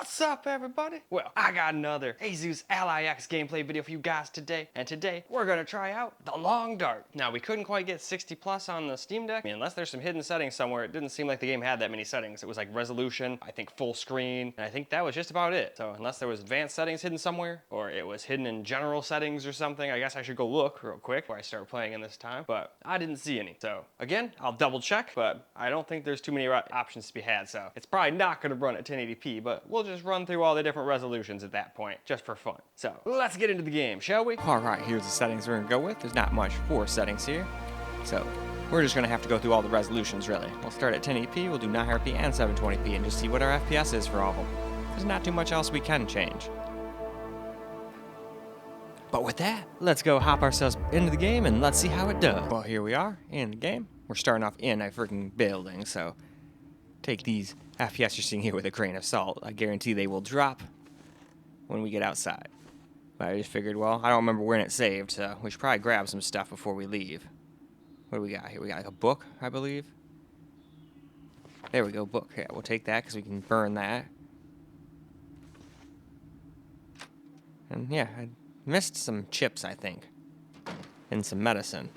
What's up, everybody? Well, I got another Asus Ally X gameplay video for you guys today, and today we're gonna try out the long dart. Now, we couldn't quite get 60 plus on the Steam Deck. I mean, unless there's some hidden settings somewhere, it didn't seem like the game had that many settings. It was like resolution, I think full screen, and I think that was just about it. So unless there was advanced settings hidden somewhere, or it was hidden in general settings or something, I guess I should go look real quick before I start playing in this time, but I didn't see any. So again, I'll double check, but I don't think there's too many options to be had, so it's probably not gonna run at 1080p, but we'll just run through all the different resolutions at that point, just for fun. So let's get into the game, shall we? All right, here's the settings we're gonna go with. There's not much for settings here, so we're just gonna have to go through all the resolutions, really. We'll start at 1080p, we'll do 900p and 720p, and just see what our FPS is for all of them. There's not too much else we can change. But with that, let's go hop ourselves into the game and let's see how it does. Well, here we are in the game. We're starting off in a freaking building, so take these FPS you're seeing here with a grain of salt. I guarantee they will drop when we get outside. But I just figured, well, I don't remember when it's saved, so we should probably grab some stuff before we leave. What do we got here? We got like a book, I believe. There we go, book. Yeah, we'll take that because we can burn that. And yeah, I missed some chips, I think, and some medicine.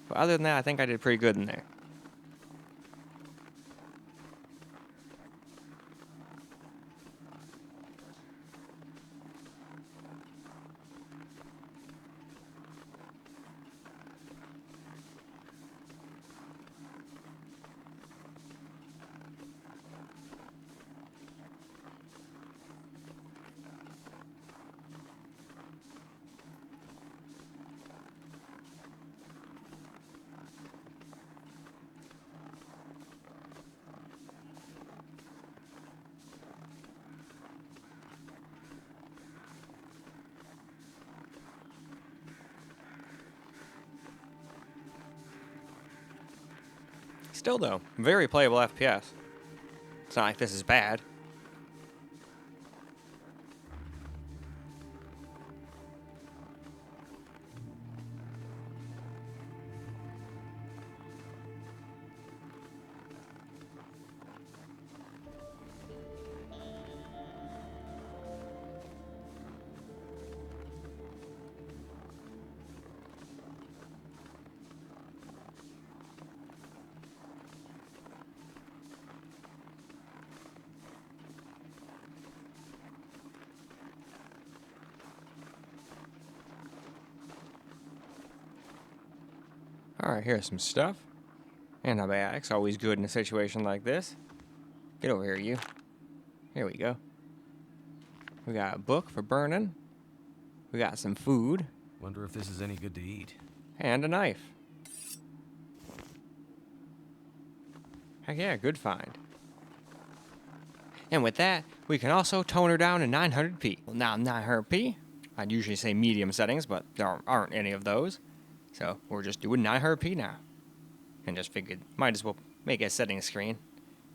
But other than that, I think I did pretty good in there. Still, though, very playable FPS. It's not like this is bad. Alright, here's some stuff. Antibiotics, always good in a situation like this. Get over here, you. Here we go. We got a book for burning. We got some food. Wonder if this is any good to eat. And a knife. Heck yeah, good find. And with that, we can also tone her down to 900p. Well, now 900p, I'd usually say medium settings, but there aren't any of those. So we're just doing 900p now. And just figured, might as well make a settings screen.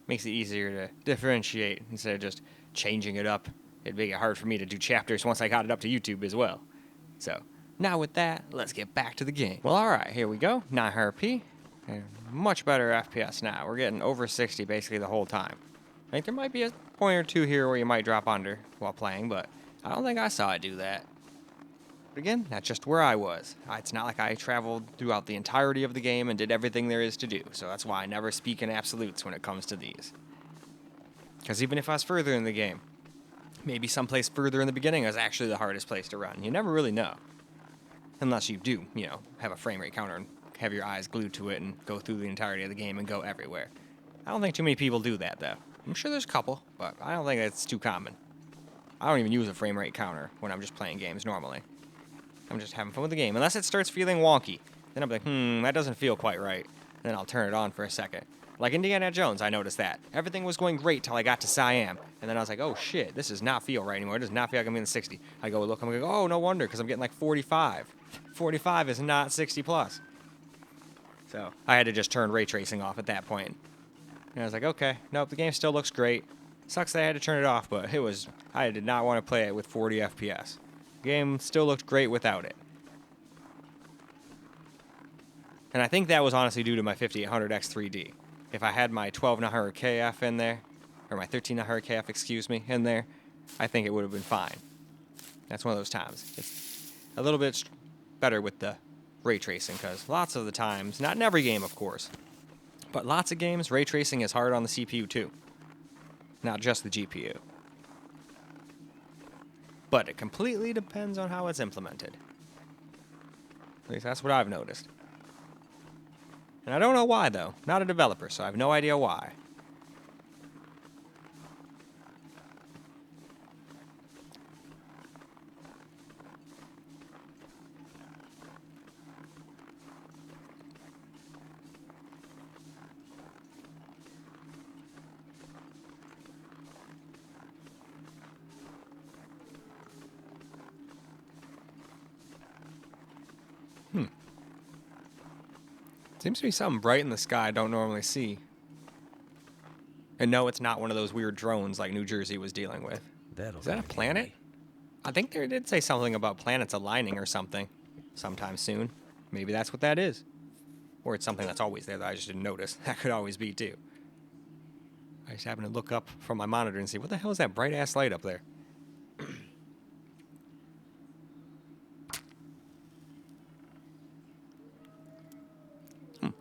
Makes it easier to differentiate instead of just changing it up. It'd make it hard for me to do chapters once I got it up to YouTube as well. So now with that, let's get back to the game. Well, alright, here we go. 900p. And much better FPS now. We're getting over 60 basically the whole time. I think there might be a point or two here where you might drop under while playing, but I don't think I saw it do that. But again, that's just where I was. It's not like I traveled throughout the entirety of the game and did everything there is to do, so that's why I never speak in absolutes when it comes to these. Because even if I was further in the game, maybe someplace further in the beginning is actually the hardest place to run. You never really know. Unless you do, have a frame rate counter and have your eyes glued to it and go through the entirety of the game and go everywhere. I don't think too many people do that, though. I'm sure there's a couple, but I don't think that's too common. I don't even use a frame rate counter when I'm just playing games normally. I'm just having fun with the game. Unless it starts feeling wonky. Then I'll be like, that doesn't feel quite right. Then I'll turn it on for a second. Like Indiana Jones, I noticed that. Everything was going great till I got to Siam. And then I was like, oh shit, this does not feel right anymore. It does not feel like I'm in 60. I go look, I'm like, oh, no wonder, because I'm getting like 45. 45 is not 60 plus. So I had to just turn ray tracing off at that point. And I was like, okay, nope, the game still looks great. Sucks that I had to turn it off, but I did not want to play it with 40 FPS. The game still looked great without it. And I think that was honestly due to my 5800X 3D. If I had my 12900 KF in there, or my 13.5 excuse me, in there, I think it would have been fine. That's one of those times. It's a little bit better with the ray tracing, because lots of the times, not in every game of course, but lots of games, ray tracing is hard on the CPU too. Not just the GPU. But it completely depends on how it's implemented. At least that's what I've noticed. And I don't know why though. Not a developer, so I have no idea why. Seems to be something bright in the sky I don't normally see. And no, it's not one of those weird drones like New Jersey was dealing with. Is that a planet? I think they did say something about planets aligning or something sometime soon. Maybe that's what that is. Or it's something that's always there that I just didn't notice. That could always be too. I just happened to look up from my monitor and see, what the hell is that bright ass light up there?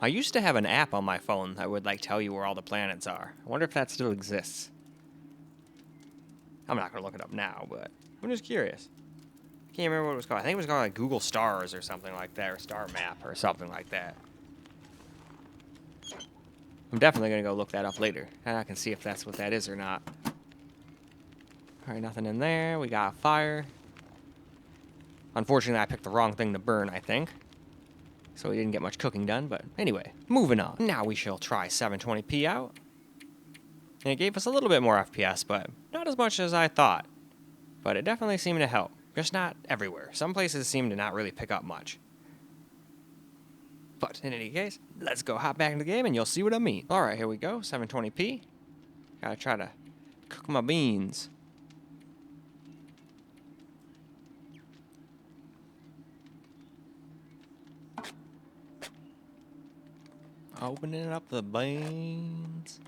I used to have an app on my phone that would like tell you where all the planets are. I wonder if that still exists. I'm not going to look it up now, but I'm just curious. Can't remember what it was called. I think it was called like Google Stars or something like that, or Star Map or something like that. I'm definitely going to go look that up later, and I can see if that's what that is or not. Alright, nothing in there. We got a fire. Unfortunately, I picked the wrong thing to burn, I think. So we didn't get much cooking done, but anyway, moving on. Now we shall try 720p out. And it gave us a little bit more FPS, but not as much as I thought. But it definitely seemed to help. Just not everywhere. Some places seem to not really pick up much. But in any case, let's go hop back in the game and you'll see what I mean. Alright, here we go. 720p. Gotta try to cook my beans. Opening up the beans.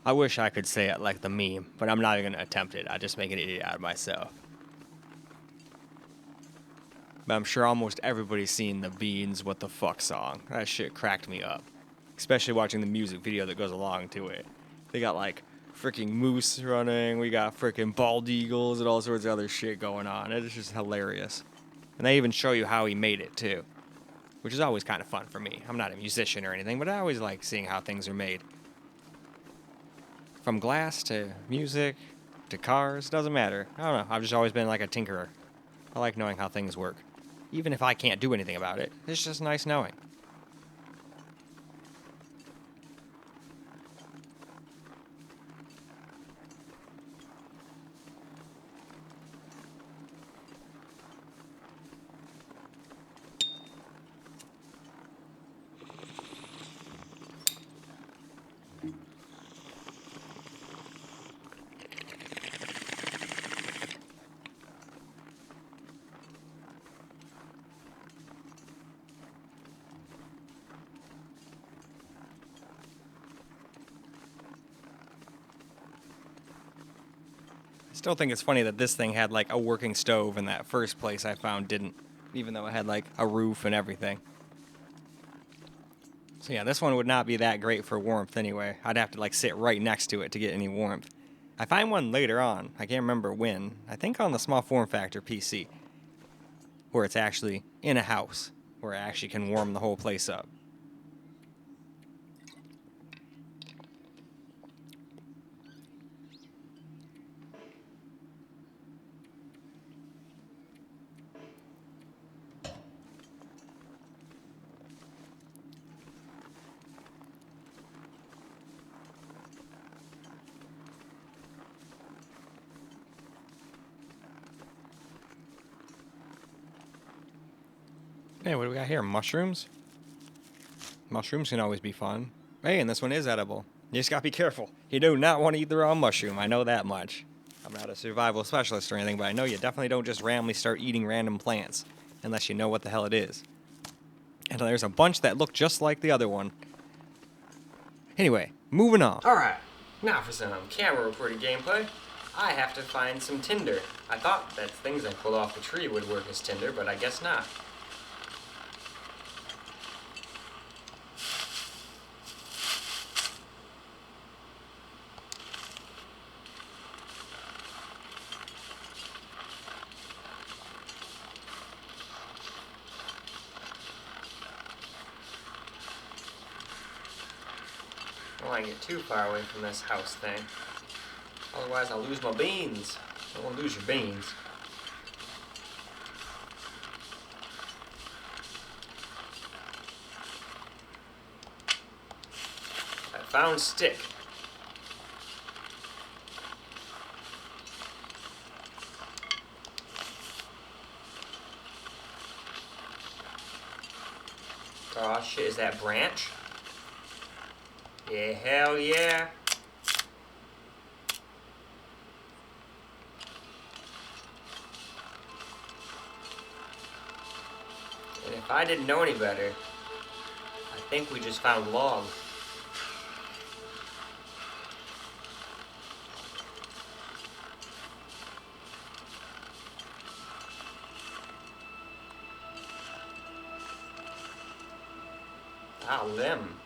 I wish I could say it like the meme, but I'm not even going to attempt it. I just make an idiot out of myself. But I'm sure almost everybody's seen the Beans What the Fuck song. That shit cracked me up. Especially watching the music video that goes along to it. They got like freaking moose running, we got freaking bald eagles and all sorts of other shit going on. It's just hilarious. And they even show you how he made it too, which is always kind of fun for me. I'm not a musician or anything, but I always like seeing how things are made. From glass to music to cars, doesn't matter. I don't know, I've just always been like a tinkerer. I like knowing how things work. Even if I can't do anything about it, it's just nice knowing. I still think it's funny that this thing had like a working stove and that first place I found didn't, even though it had like a roof and everything. So yeah, this one would not be that great for warmth anyway. I'd have to like sit right next to it to get any warmth. I find one later on, I can't remember when, I think on the small form factor PC, where it's actually in a house, where it actually can warm the whole place up. Hey, what do we got here? Mushrooms? Mushrooms can always be fun. Hey, and this one is edible. You just gotta be careful. You do not want to eat the raw mushroom. I know that much. I'm not a survival specialist or anything, but I know you definitely don't just randomly start eating random plants unless you know what the hell it is. And there's a bunch that look just like the other one. Anyway, moving on. Alright, now for some camera recorded gameplay. I have to find some tinder. I thought that things I pulled off the tree would work as tinder, but I guess not. I don't want to get too far away from this house thing. Otherwise I'll lose my beans. Don't want to lose your beans. I found stick. Oh shit, is that branch? Yeah, hell yeah. And if I didn't know any better, I think we just found log. Ah, limb.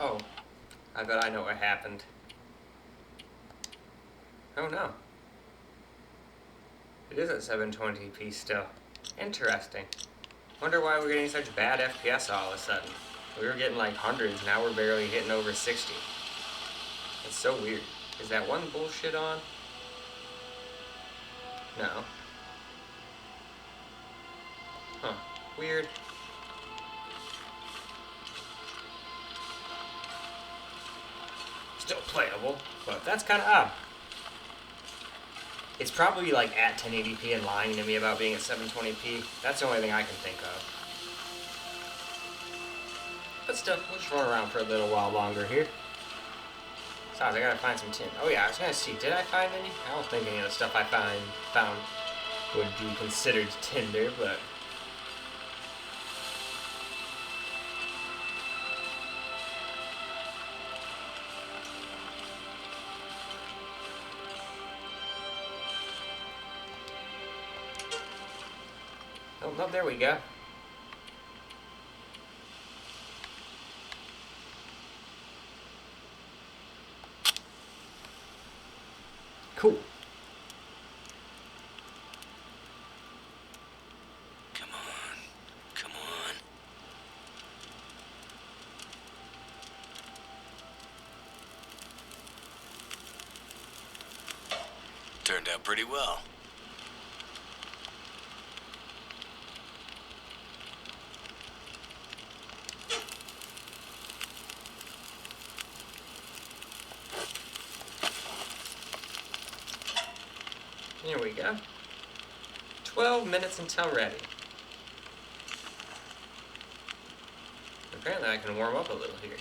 Oh, I bet I know what happened. Oh no. It is at 720p still. Interesting. Wonder why we're getting such bad FPS all of a sudden. We were getting like hundreds, now we're barely hitting over 60. It's so weird. Is that one bullshit on? No. Huh. Weird. Still playable, but that's kind of odd. It's probably like at 1080p and lying to me about being at 720p. That's the only thing I can think of. But still, we'll just run around for a little while longer here. Besides, I gotta find some tin. Oh yeah, I was gonna see, did I find any? I don't think any of the stuff I found would be considered tinder, but... Oh, no, there we go. Cool. Come on. Come on. Turned out pretty well. Here we go. 12 minutes until ready. Apparently I can warm up a little here.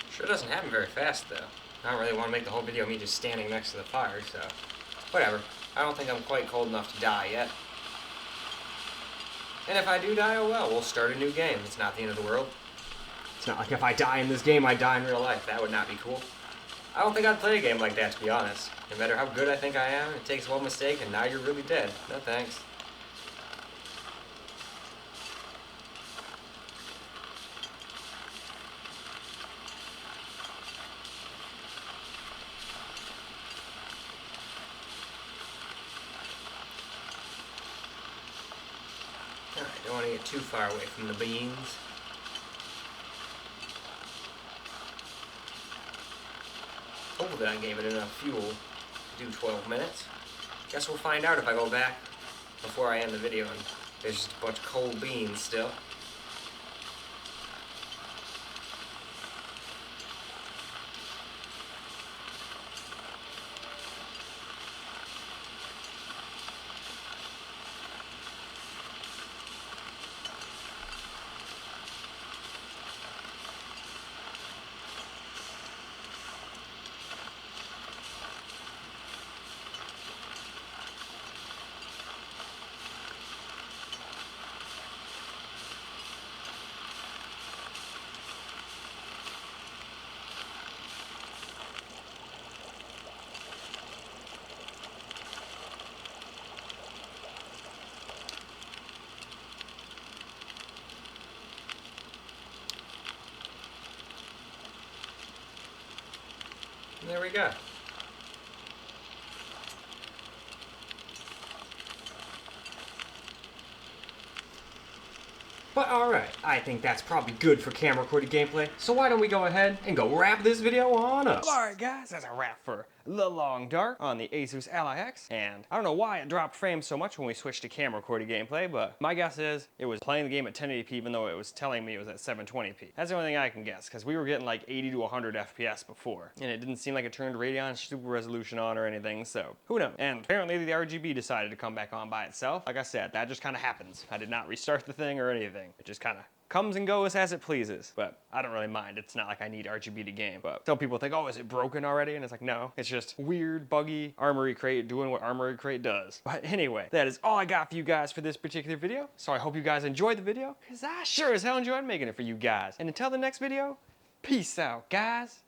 Sure doesn't happen very fast though. I don't really want to make the whole video me just standing next to the fire, so whatever. I don't think I'm quite cold enough to die yet. And if I do die, oh well, we'll start a new game. It's not the end of the world. It's not like if I die in this game, I die in real life. That would not be cool. I don't think I'd play a game like that, to be honest. No matter how good I think I am, it takes one mistake and now you're really dead. No thanks. Alright, don't want to get too far away from the beans. Hopefully I gave it enough fuel to do 12 minutes. Guess we'll find out if I go back before I end the video and there's just a bunch of cold beans still. And there we go. But alright, I think that's probably good for camera recorded gameplay, so why don't we go ahead and go wrap this video on up. Alright guys, that's a wrap for The Long Dark on the Asus LIX, and I don't know why it dropped frames so much when we switched to camera recorded gameplay, but my guess is it was playing the game at 1080p even though it was telling me it was at 720p. That's the only thing I can guess, because we were getting like 80 to 100 FPS before, and it didn't seem like it turned Radeon super resolution on or anything, so who knows. And apparently the RGB decided to come back on by itself. Like I said, that just kind of happens. I did not restart the thing or anything. It just kind of comes and goes as it pleases, but I don't really mind. It's not like I need RGB to game, but some people think, oh, is it broken already? And it's like, no, it's just weird, buggy Armory Crate doing what Armory Crate does. But anyway, that is all I got for you guys for this particular video. So I hope you guys enjoyed the video, because I sure as hell enjoyed making it for you guys. And until the next video, peace out, guys.